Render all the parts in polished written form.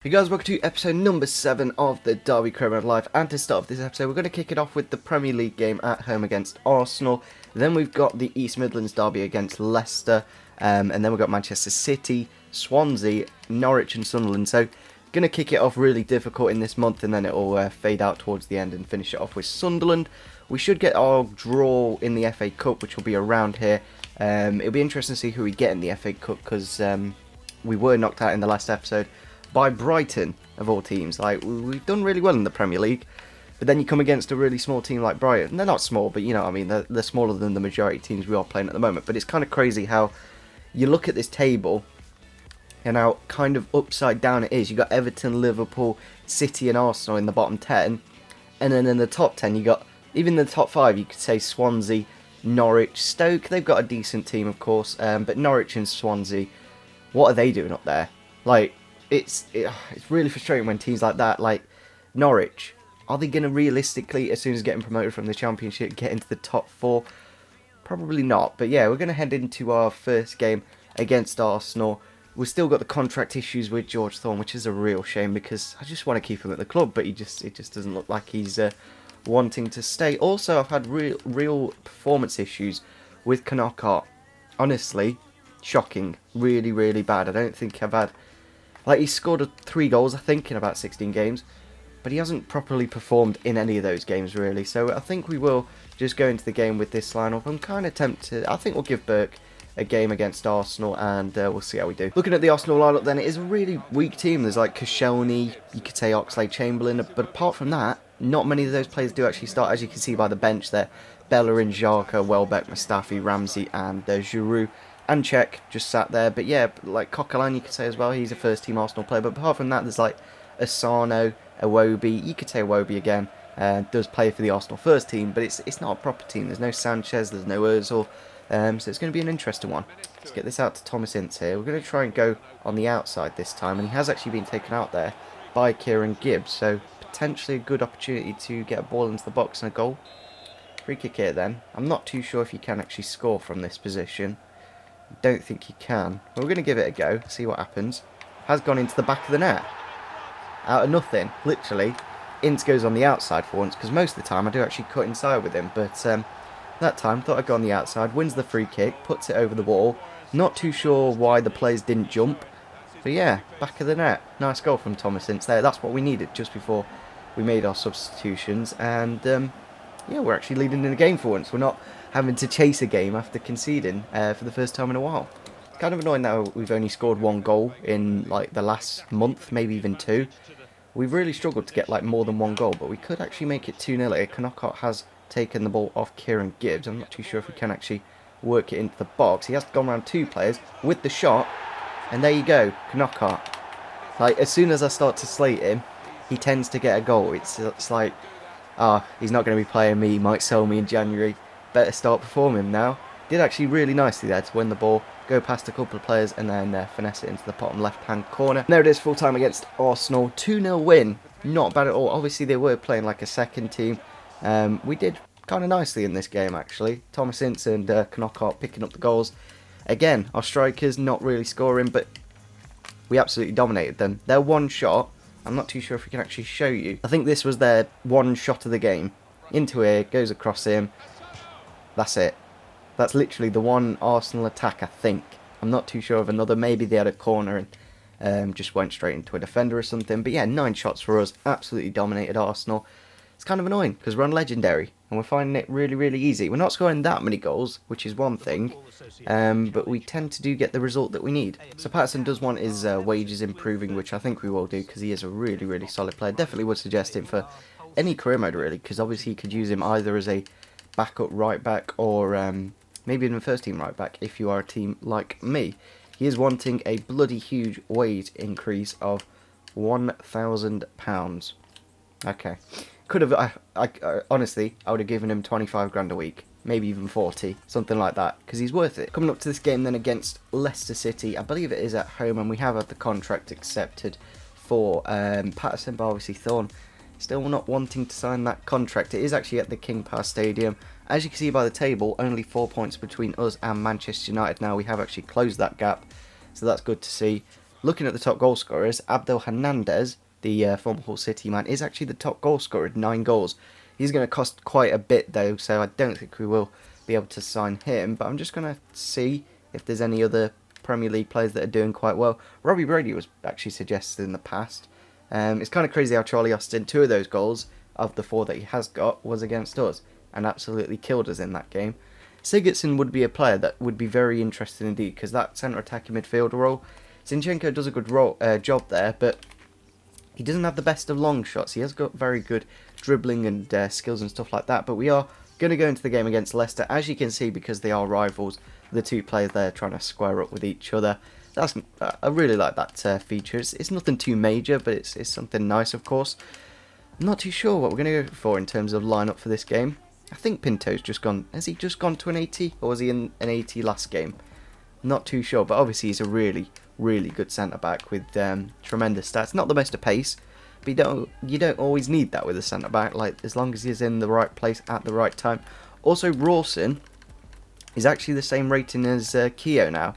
Hey guys, welcome to episode number 7 of the Derby Career Mode Live, and to start off this episode we're going to kick it off with the Premier League game at home against Arsenal. Then we've got the East Midlands derby against Leicester, and then we've got Manchester City, Swansea, Norwich and Sunderland. So going to kick it off really difficult in this month, and then it'll fade out towards the end and finish it off with Sunderland. We should get our draw in the FA Cup, which will be around here. It'll be interesting to see who we get in the FA Cup, because we were knocked out in the last episode by Brighton, of all teams. Like, we've done really well in the Premier League, but then you come against a really small team like Brighton. They're not small, but you know what I mean, they're smaller than the majority of teams we are playing at the moment. But it's kind of crazy how you look at this table and how kind of upside down it is. You got Everton, Liverpool, City and Arsenal in the bottom 10, and then in the top 10 you got, even the top 5, you could say Swansea, Norwich, Stoke. They've got a decent team, of course, but Norwich and Swansea, what are they doing up there? Like, it's really frustrating when teams like that, like Norwich, are they going to realistically, as soon as getting promoted from the Championship, get into the top 4? Probably not. But yeah, we're going to head into our first game against Arsenal. We've still got the contract issues with George Thorne, which is a real shame, because I just want to keep him at the club, but it just doesn't look like he's wanting to stay. Also, I've had real performance issues with Knockout. Honestly, shocking. Really, really bad. I don't think I've had... Like, he's scored 3 goals, I think, in about 16 games. But he hasn't properly performed in any of those games, really. So I think we will just go into the game with this lineup. I'm kind of tempted. I think we'll give Burke a game against Arsenal, and we'll see how we do. Looking at the Arsenal lineup, then, it is a really weak team. There's, like, Koscielny, you could say Oxlade-Chamberlain. But apart from that, not many of those players do actually start. As you can see by the bench there, Bellerin, Xhaka, Welbeck, Mustafi, Ramsey, and Giroud. And Cech just sat there. But yeah, like Coquelin, you could say as well, he's a first team Arsenal player. But apart from that, there's like Asano, Iwobi, you could say Iwobi again, does play for the Arsenal first team, but it's not a proper team. There's no Sanchez, there's no Ozil, so it's going to be an interesting one. Let's get this out to Thomas Ince here. We're going to try and go on the outside this time, and he has actually been taken out there by Kieran Gibbs, so potentially a good opportunity to get a ball into the box and a goal. Free kick here then. I'm not too sure if you can actually score from this position. Don't think he can. We're going to give it a go, see what happens. Has gone into the back of the net. Out of nothing, literally. Ince goes on the outside for once, because most of the time I do actually cut inside with him. But that time, thought I'd go on the outside, wins the free kick, puts it over the wall. Not too sure why the players didn't jump. But yeah, back of the net. Nice goal from Thomas Ince there. That's what we needed just before we made our substitutions. And yeah, we're actually leading in the game for once. We're not having to chase a game after conceding for the first time in a while. It's kind of annoying that we've only scored 1 goal in like the last month, maybe even 2. We've really struggled to get like more than 1 goal, but we could actually make it 2-0 here. Knockout has taken the ball off Kieran Gibbs. I'm not too sure if we can actually work it into the box. He has gone around 2 players with the shot, and there you go, Knockout. Like, as soon as I start to slate him, he tends to get a goal. It's like, he's not going to be playing me, he might sell me in January. Better start performing now. Did actually really nicely there to win the ball, go past a couple of players, and then finesse it into the bottom left-hand corner. And there it is, full time against Arsenal. 2-0 win. Not bad at all. Obviously, they were playing like a second team. We did kind of nicely in this game, actually. Thomas Ince and Knockout picking up the goals. Again, our strikers not really scoring, but we absolutely dominated them. Their one shot, I'm not too sure if we can actually show you. I think this was their one shot of the game. Into here, goes across him. That's it. That's literally the one Arsenal attack, I think. I'm not too sure of another. Maybe they had a corner and just went straight into a defender or something. But yeah, 9 shots for us. Absolutely dominated Arsenal. It's kind of annoying because we're on Legendary and we're finding it really, really easy. We're not scoring that many goals, which is one thing. But we tend to get the result that we need. So Patterson does want his wages improving, which I think we will do because he is a really, really solid player. Definitely would suggest him for any career mode, really, because obviously you could use him either as a backup right back or maybe even first team right back if you are a team like me. He is wanting a bloody huge wage increase of £1,000. Okay, could have I honestly I would have given him 25 grand a week, maybe even 40, something like that, because he's worth it. Coming up to this game then against Leicester City, I believe it is at home, and we have had the contract accepted for Patterson, but obviously Thorne still not wanting to sign that contract. It is actually at the King Power Stadium. As you can see by the table, only 4 points between us and Manchester United now. We have actually closed that gap, so that's good to see. looking at the top goal scorers, Abdel Hernandez, the former Hull City man, is actually the top goal scorer with 9 goals. He's going to cost quite a bit though, so I don't think we will be able to sign him. But I'm just going to see if there's any other Premier League players that are doing quite well. Robbie Brady was actually suggested in the past. It's kind of crazy how Charlie Austin, 2 of those goals of the 4 that he has got was against us and absolutely killed us in that game. Sigurdsson would be a player that would be very interesting indeed, because that centre attacking midfielder role, Zinchenko does a good job there, but he doesn't have the best of long shots. He has got very good dribbling and skills and stuff like that, but we are going to go into the game against Leicester, as you can see, because they are rivals. The 2 players there trying to square up with each other. I really like that feature. It's nothing too major, but it's something nice, of course. I'm not too sure what we're going to go for in terms of lineup for this game. I think Pinto's just gone. Has he just gone to an 80, or was he in an 80 last game? Not too sure, but obviously he's a really, really good centre back with tremendous stats. Not the most of pace, but you don't always need that with a centre back. Like, as long as he's in the right place at the right time. Also, Rawson is actually the same rating as Keogh now.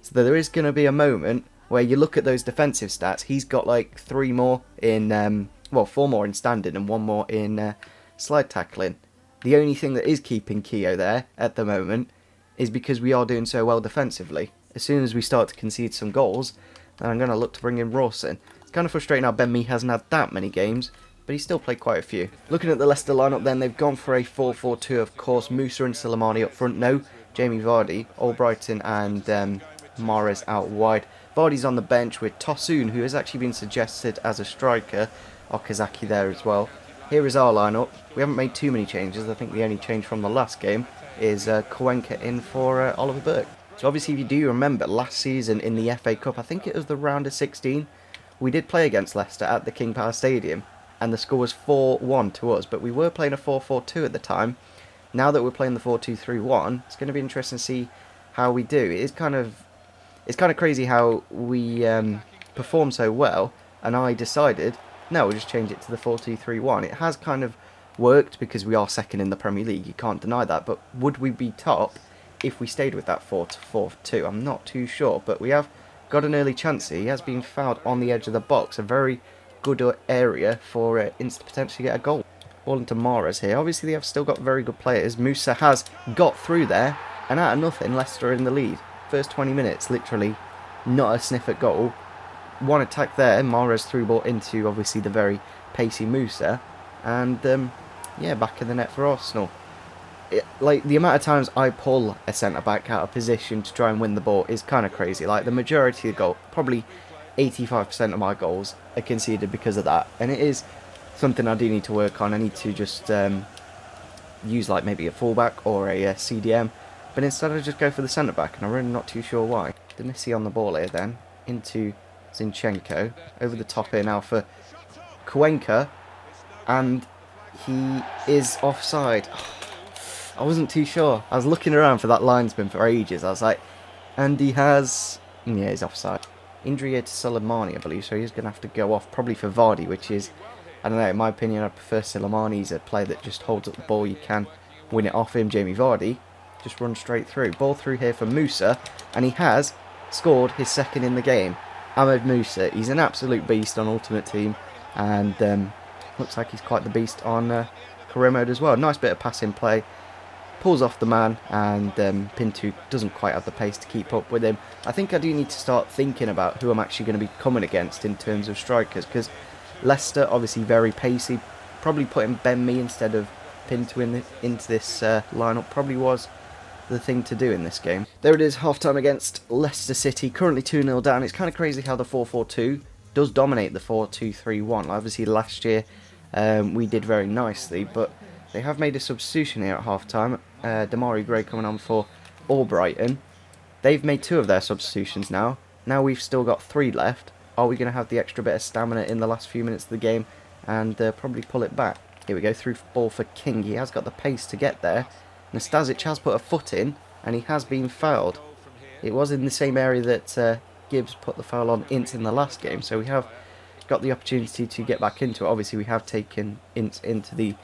So there is going to be a moment where you look at those defensive stats. He's got like 3 more in, 4 more in standing and 1 more in slide tackling. The only thing that is keeping Keogh there at the moment is because we are doing so well defensively. As soon as we start to concede some goals, then I'm going to look to bring in Rawson. It's kind of frustrating how Ben Mee hasn't had that many games, but he's still played quite a few. Looking at the Leicester lineup then, they've gone for a 4-4-2, of course. Musa and Soleimani up front. No Jamie Vardy, Albrighton and Mahrez out wide. Vardy's on the bench with Tosun, who has actually been suggested as a striker. Okazaki there as well. Here is our lineup. We haven't made too many changes. I think the only change from the last game is Cuenca in for Oliver Burke. So obviously, if you do remember, last season in the FA Cup, I think it was the round of 16, we did play against Leicester at the King Power Stadium, and the score was 4-1 to us, but we were playing a 4-4-2 at the time. Now that we're playing the 4-2-3-1, it's going to be interesting to see how we do. It's kind of crazy how we perform so well, and I decided, no, we'll just change it to the 4-2-3-1. It has kind of worked because we are second in the Premier League, you can't deny that, but would we be top if we stayed with that 4-4-2? I'm not too sure, but we have got an early chance here. He has been fouled on the edge of the box, a very good area for Ince to potentially get a goal. Ball into Mahrez here. Obviously, they have still got very good players. Musa has got through there, and out of nothing, Leicester are in the lead. First 20 minutes, literally not a sniff at goal. One attack there, Mahrez through ball into obviously the very pacey Musa, and back in the net for Arsenal. Like, the amount of times I pull a centre back out of position to try and win the ball is kind of crazy. Like, the majority of the goal, probably 85% of my goals are conceded because of that, and it is something I do need to work on. I need to just use like maybe a fullback or a CDM, but instead I just go for the centre back, and I'm really not too sure why. Denissi on the ball here then, into Zinchenko, over the top here now for Cuenca, and he is offside. I wasn't too sure. I was looking around for that linesman for ages. I was like, and he has, yeah, he's offside. Injury here to Soleimani, I believe, so he's going to have to go off, probably for Vardy, which is, I don't know, in my opinion, I prefer Soleimani. He's a player that just holds up the ball. You can win it off him. Jamie Vardy just runs straight through. Ball through here for Musa, and he has scored his second in the game. Ahmed Musa, he's an absolute beast on Ultimate Team, and looks like he's quite the beast on career mode as well. Nice bit of passing play. Pulls off the man, and Pinto doesn't quite have the pace to keep up with him. I think I do need to start thinking about who I'm actually going to be coming against in terms of strikers, because Leicester, obviously very pacey. Probably putting Ben Mee instead of Pinto into this lineup probably was the thing to do in this game. There it is, half-time against Leicester City, currently 2-0 down. It's kind of crazy how the 4-4-2 does dominate the 4-2-3-1. Obviously last year we did very nicely, but they have made a substitution here at half-time. Damari Gray coming on for Albrighton. They've made 2 of their substitutions now. Now we've still got 3 left. Are we going to have the extra bit of stamina in the last few minutes of the game and probably pull it back? Here we go, through ball for King. He has got the pace to get there. Nastasic has put a foot in, and he has been fouled. It was in the same area that Gibbs put the foul on Ince in the last game, so we have got the opportunity to get back into it. Obviously, we have taken Ince into the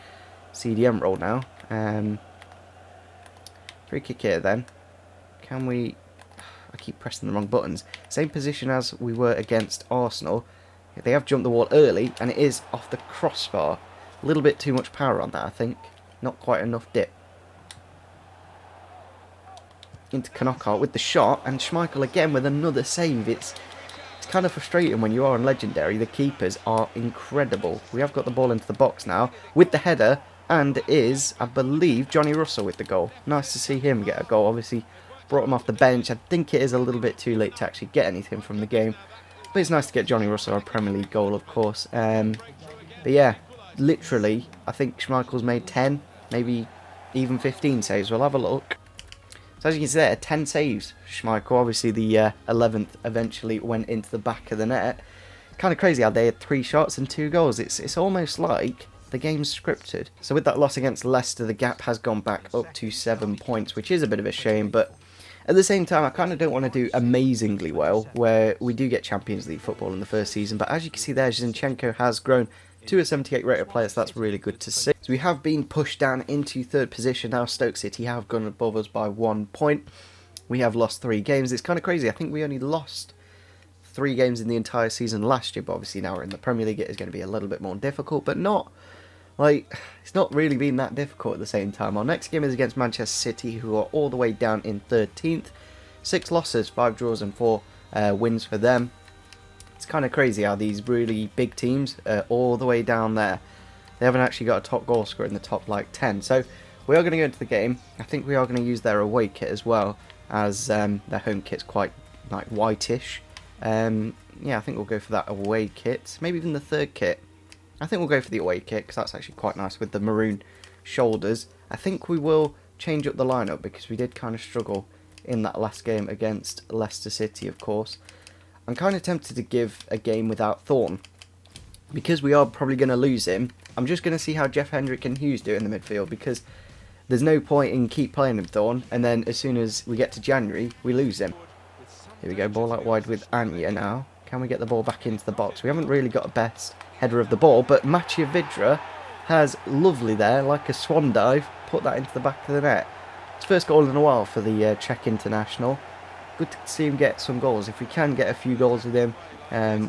CDM role now. Free kick here then. Can we... I keep pressing the wrong buttons. Same position as we were against Arsenal. They have jumped the wall early, and it is off the crossbar. A little bit too much power on that, I think. Not quite enough dip. Into Knockout with the shot, and Schmeichel again with another save. It's kind of frustrating when you are on Legendary. The keepers are incredible. We have got the ball into the box now with the header, and it is, I believe, Johnny Russell with the goal. Nice to see him get a goal. Obviously, brought him off the bench. I think it is a little bit too late to actually get anything from the game, but it's nice to get Johnny Russell a Premier League goal, of course. But yeah, literally, I think Schmeichel's made 10, maybe even 15 saves. We'll have a look. So as you can see there, 10 saves, Schmeichel. Obviously the 11th eventually went into the back of the net. Kind of crazy how they had 3 shots and 2 goals. It's almost like the game's scripted. So with that loss against Leicester, the gap has gone back up to 7 points, which is a bit of a shame. But at the same time, I kind of don't want to do amazingly well, where we do get Champions League football in the first season. But as you can see there, Zinchenko has grown to a 78 rated player, so that's really good to see. So we have been pushed down into 3rd position now. Stoke City have gone above us by 1 point. We have lost 3 games. It's kind of crazy. I think we only lost 3 games in the entire season last year, but obviously now we're in the Premier League. It is going to be a little bit more difficult, but not like, it's not really been that difficult at the same time. Our next game is against Manchester City, who are all the way down in 13th. 6 losses, 5 draws and 4 wins for them. It's kind of crazy how these really big teams are all the way down there. They haven't actually got a top goal scorer in the top like 10. So we are going to go into the game. I think we are going to use their away kit as well, as their home kit's quite like whitish. Yeah, I think we'll go for that away kit. Maybe even the 3rd kit. I think we'll go for the away kit because that's actually quite nice with the maroon shoulders. I think we will change up the lineup because we did kind of struggle in that last game against Leicester City, of course. I'm kind of tempted to give a game without Thorn. Because we are probably going to lose him, I'm just going to see how Jeff Hendrick and Hughes do in the midfield, because there's no point in keep playing him Thorn, and then as soon as we get to January, we lose him. Here we go, ball out wide with Anya now. Can we get the ball back into the box? We haven't really got a best header of the ball, but Mattia Vidra has lovely there, like a swan dive, put that into the back of the net. It's first goal in a while for the Czech international. Good to see him get some goals. If we can get a few goals with him,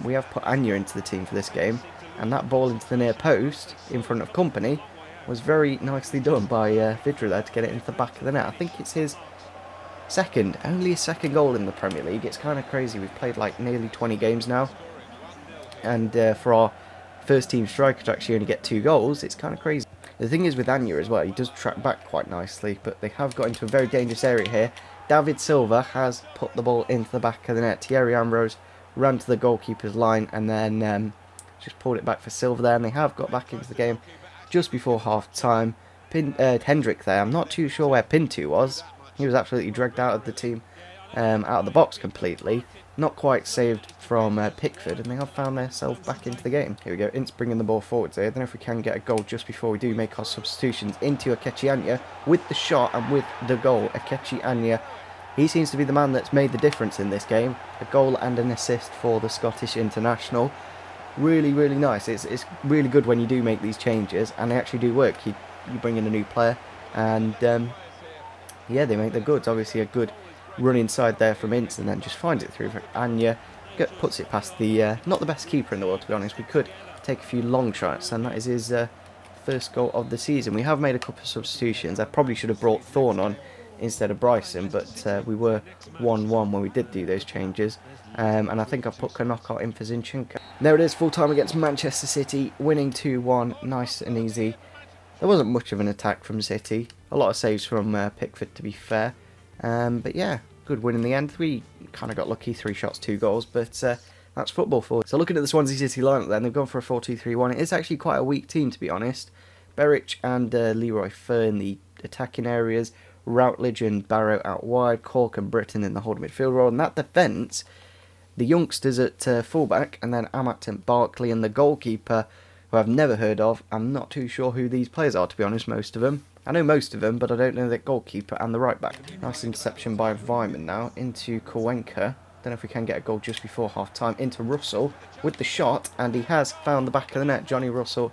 we have put Anya into the team for this game, and that ball into the near post in front of company was very nicely done by Vidra there to get it into the back of the net. I think it's his only his second goal in the Premier League. It's kind of crazy. We've played like nearly 20 games now, and for our first team striker to actually only get 2 goals, it's kind of crazy. The thing is with Anya as well, he does track back quite nicely, but they have got into a very dangerous area here. David Silva has put the ball into the back of the net. Thierry Ambrose ran to the goalkeeper's line and then just pulled it back for Silva there, and they have got back into the game just before half time. Hendrick there, I'm not too sure where Pinto was. He was absolutely dragged out of the team, out of the box completely. Not quite saved from Pickford, and they have found themselves back into the game. Here we go, Ince bringing the ball forwards here. I don't know if we can get a goal just before we do make our substitutions into Akechi Anya with the shot and with the goal. Akechi Anya, he seems to be the man that's made the difference in this game. A goal and an assist for the Scottish international. Really, really nice. It's really good when you do make these changes, and they actually do work. You bring in a new player, and yeah, they make the goods. Obviously a good run inside there from Ince, and then just finds it through for Anya. Puts it past the, not the best keeper in the world, to be honest. We could take a few long shots, and that is his first goal of the season. We have made a couple of substitutions. I probably should have brought Thorn on instead of Bryson, but we were 1-1 when we did do those changes, and I think I put Knockout in for Zinchenko. There it is, full time against Manchester City, winning 2-1, nice and easy. There wasn't much of an attack from City, a lot of saves from Pickford, to be fair, but yeah, good win in the end. We kind of got lucky, 3 shots, 2 goals, but that's football for us. So looking at the Swansea City lineup then, they've gone for a 4-2-3-1. It is actually quite a weak team, to be honest. Berich and Leroy Fer in the attacking areas, Routledge and Barrow out wide, Cork and Britton in the holding midfield role, and that defence, the youngsters at fullback, and then Amat and Barkley, and the goalkeeper, who I've never heard of. I'm not too sure who these players are, to be honest, most of them. I know most of them, but I don't know the goalkeeper and the right back. Nice interception by Vyman now into Kowenka. Don't know if we can get a goal just before half time. Into Russell with the shot, and he has found the back of the net. Johnny Russell.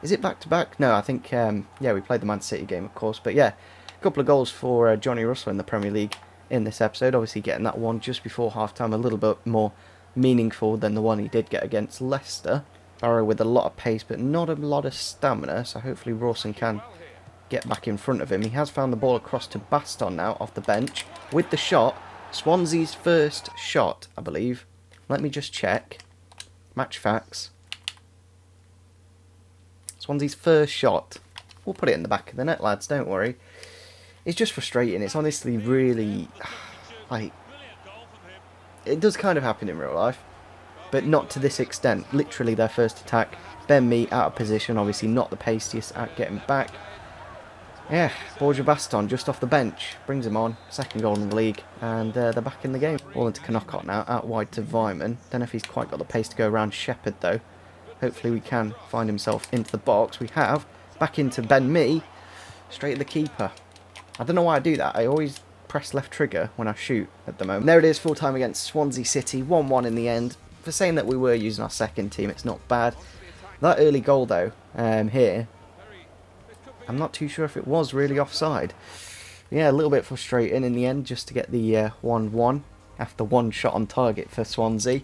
Is it back to back? No, I think, yeah, we played the Man City game, of course, but yeah. Couple of goals for Johnny Russell in the Premier League. in this episode. Obviously getting that one just before half-time a little bit more meaningful than the one he did get against Leicester. Barrow with a lot of pace but not a lot of stamina, so hopefully Rawson can get back in front of him. He has found the ball across to Baston now off the bench with the shot. Swansea's first shot, I believe. Let me just check. Match facts. Swansea's first shot. We'll put it in the back of the net, lads, don't worry. It's just frustrating. It's honestly really... like, it does kind of happen in real life, but not to this extent. Literally their first attack. Ben Mee out of position, obviously not the paciest at getting back. Yeah, Borja Baston just off the bench, brings him on, second goal in the league, and they're back in the game. All into Knockout now, out wide to Vyman. Don't know if he's quite got the pace to go around Shepherd though. Hopefully we can find himself into the box. We have, back into Ben Mee, straight at the keeper. I don't know why I do that, I always press left trigger when I shoot at the moment. There it is, full time against Swansea City, 1-1 in the end. For saying that we were using our second team, it's not bad. That early goal though, here, I'm not too sure if it was really offside. Yeah, a little bit frustrating in the end just to get the 1-1 after one shot on target for Swansea.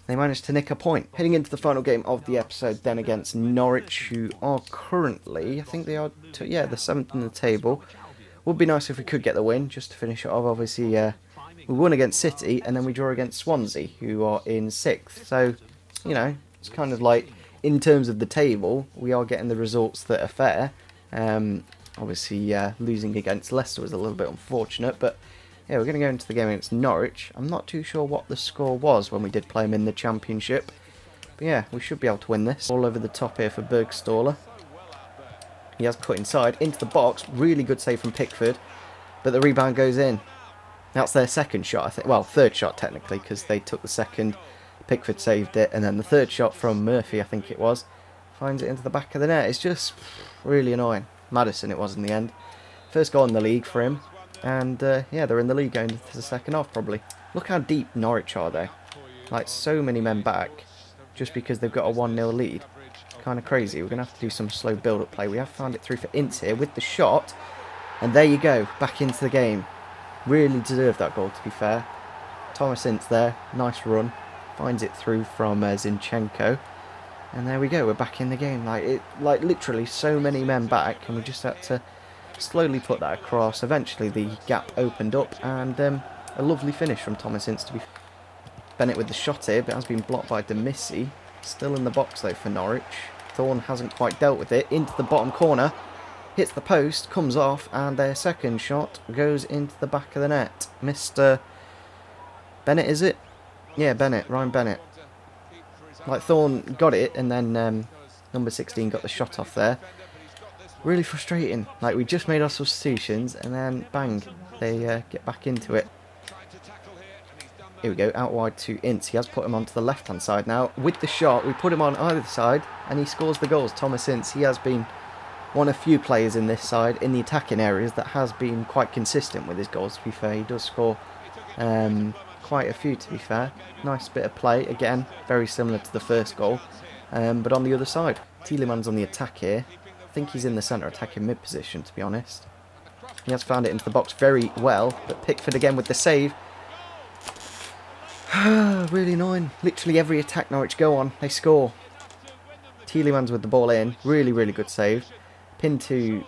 They managed to nick a point. Heading into the final game of the episode then against Norwich, who are currently, I think they are, the 7th in the table. Would be nice if we could get the win, just to finish it off. Obviously, we won against City and then we draw against Swansea, who are in 6th. So, you know, it's kind of like, in terms of the table, we are getting the results that are fair. Obviously, losing against Leicester was a little bit unfortunate, but yeah, we're going to go into the game against Norwich. I'm not too sure what the score was when we did play them in the Championship, but yeah, we should be able to win this. All over the top here for Bergstaller. He has cut inside into the box. Really good save from Pickford, but the rebound goes in. That's their second shot, I think. Well, third shot technically, because they took the second. Pickford saved it, and then the third shot from Murphy, I think it was, finds it into the back of the net. It's just really annoying. Maddison it was in the end. First goal in the league for him. And yeah, they're in the league going into the second half probably. Look how deep Norwich are though. Like so many men back just because they've got a 1-0 lead. Kind of crazy. We're going to have to do some slow build-up play. We have found it through for Ince here with the shot. And there you go. Back into the game. Really deserved that goal to be fair. Thomas Ince there. Nice run. Finds it through from Zinchenko. And there we go, we're back in the game. Like literally so many men back, and we just had to slowly put that across. Eventually the gap opened up, and a lovely finish from Thomas Ince to be. Bennett with the shot here, but has been blocked by Demissi. Still in the box though for Norwich. Thorne hasn't quite dealt with it. Into the bottom corner, hits the post, comes off, and their second shot goes into the back of the net. Mr. Bennett, is it? Yeah, Bennett, Ryan Bennett. Like Thorne got it, and then number 16 got the shot off there. Really frustrating. Like we just made our substitutions, and then bang, they get back into it. Here we go, out wide to Ince. He has put him onto the left-hand side now. With the shot, we put him on either side, and he scores the goals. Thomas Ince, he has been one of few players in this side, in the attacking areas, that has been quite consistent with his goals, to be fair. He does score quite a few, to be fair. Nice bit of play, again, very similar to the first goal, but on the other side. Tielemans on the attack here. I think he's in the centre attacking mid position, to be honest. He has found it into the box very well, but Pickford again with the save. Really annoying. Literally every attack Norwich go on, they score. Tielemans with the ball in. Really, really good save. Pinto.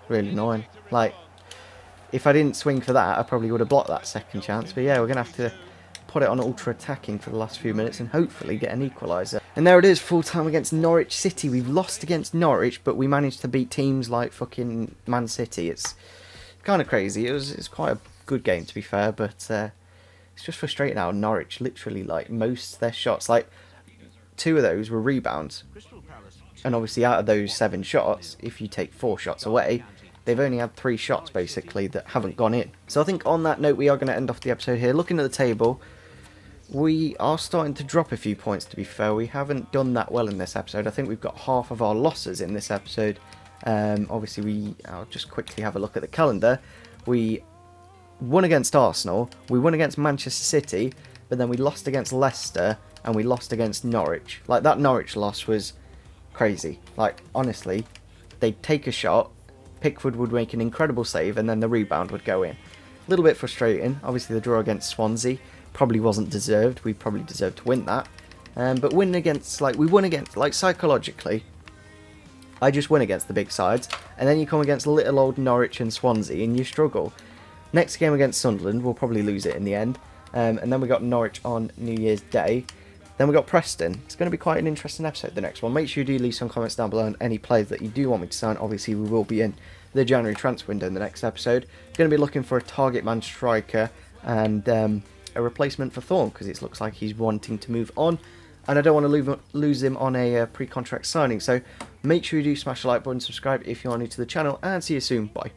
Really annoying. Like, if I didn't swing for that, I probably would have blocked that second chance. But yeah, we're going to have to put it on ultra attacking for the last few minutes and hopefully get an equaliser. And there it is, full time against Norwich City. We've lost against Norwich, but we managed to beat teams like fucking Man City. It's kind of crazy. It's quite a good game, to be fair, but it's just frustrating how Norwich literally, like, most of their shots, like, 2 of those were rebounds. And obviously out of those 7 shots, if you take 4 shots away, they've only had 3 shots, basically, that haven't gone in. So I think on that note, we are going to end off the episode here. Looking at the table, we are starting to drop a few points, to be fair. We haven't done that well in this episode. I think we've got half of our losses in this episode. Obviously, I'll just quickly have a look at the calendar. We won against Arsenal, we won against Manchester City, but then we lost against Leicester, and we lost against Norwich. Like, that Norwich loss was crazy. Like, honestly, they'd take a shot, Pickford would make an incredible save, and then the rebound would go in. little bit frustrating. Obviously, the draw against Swansea probably wasn't deserved. We probably deserved to win that. But winning against, like, we won against, like, psychologically, I just win against the big sides, and then you come against little old Norwich and Swansea, and you struggle. Next game against Sunderland, we'll probably lose it in the end. And then we got Norwich on New Year's Day. Then we got Preston. It's going to be quite an interesting episode, the next one. Make sure you do leave some comments down below on any players that you do want me to sign. Obviously, we will be in the January transfer window in the next episode. Going to be looking for a target man striker and a replacement for Thorne, because it looks like he's wanting to move on. And I don't want to lose him on a pre-contract signing. So make sure you do smash the like button, subscribe if you are new to the channel, and see you soon. Bye.